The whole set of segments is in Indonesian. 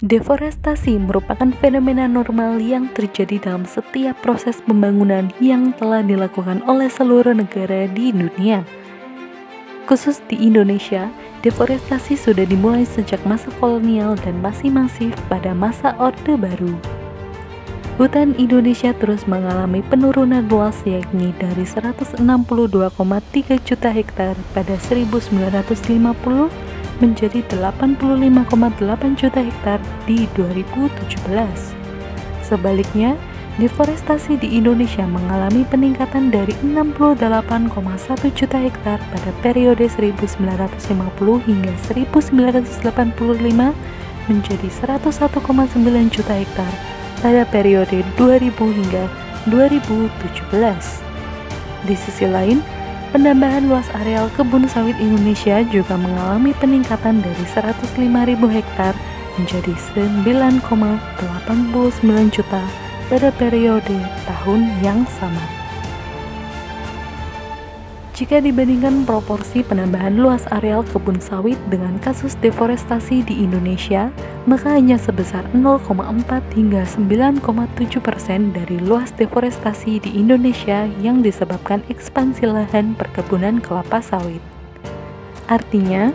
Deforestasi merupakan fenomena normal yang terjadi dalam setiap proses pembangunan yang telah dilakukan oleh seluruh negara di dunia. Khusus di Indonesia, deforestasi sudah dimulai sejak masa kolonial dan masih masif pada masa Orde Baru. Hutan Indonesia terus mengalami penurunan luas yakni dari 162,3 juta hektar pada 1950 menjadi 85,8 juta hektar di 2017. Sebaliknya, deforestasi di Indonesia mengalami peningkatan dari 68,1 juta hektar pada periode 1950 hingga 1985 menjadi 101,9 juta hektar pada periode 2000 hingga 2017. Di sisi lain, penambahan luas areal kebun sawit Indonesia juga mengalami peningkatan dari 105.000 hektar menjadi 9,89 juta pada periode tahun yang sama. Jika dibandingkan proporsi penambahan luas areal kebun sawit dengan kasus deforestasi di Indonesia, maka hanya sebesar 0,4 hingga 9,7% dari luas deforestasi di Indonesia yang disebabkan ekspansi lahan perkebunan kelapa sawit. Artinya,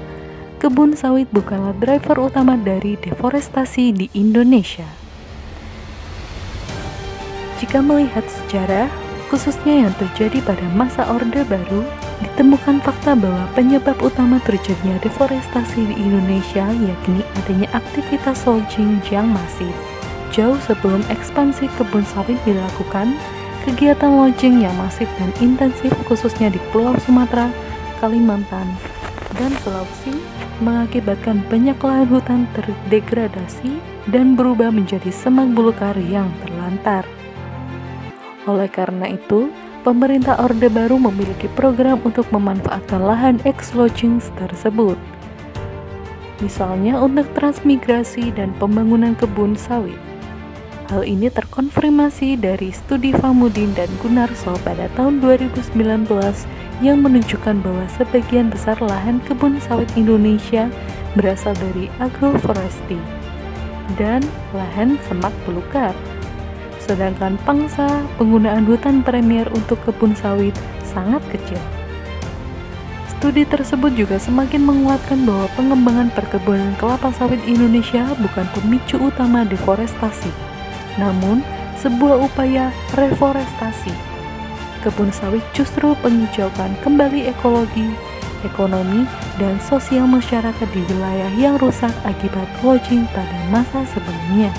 kebun sawit bukanlah driver utama dari deforestasi di Indonesia. Jika melihat sejarah, khususnya yang terjadi pada masa Orde Baru, ditemukan fakta bahwa penyebab utama terjadinya deforestasi di Indonesia yakni adanya aktivitas lodging yang masif. Jauh sebelum ekspansi kebun sawit dilakukan, kegiatan lodging yang masif dan intensif khususnya di Pulau Sumatera, Kalimantan, dan Sulawesi mengakibatkan banyak lahan hutan terdegradasi dan berubah menjadi semak belukar yang terlantar. Oleh karena itu, pemerintah Orde Baru memiliki program untuk memanfaatkan lahan ex-lodging tersebut. Misalnya untuk transmigrasi dan pembangunan kebun sawit. Hal ini terkonfirmasi dari studi Famudin dan Gunarso pada tahun 2019 yang menunjukkan bahwa sebagian besar lahan kebun sawit Indonesia berasal dari agroforestry dan lahan semak belukar. Sedangkan pangsa penggunaan hutan premier untuk kebun sawit sangat kecil. Studi tersebut juga semakin menguatkan bahwa pengembangan perkebunan kelapa sawit Indonesia bukan pemicu utama deforestasi, namun sebuah upaya reforestasi. Kebun sawit justru menghijaukan kembali ekologi, ekonomi, dan sosial masyarakat di wilayah yang rusak akibat lodging pada masa sebelumnya.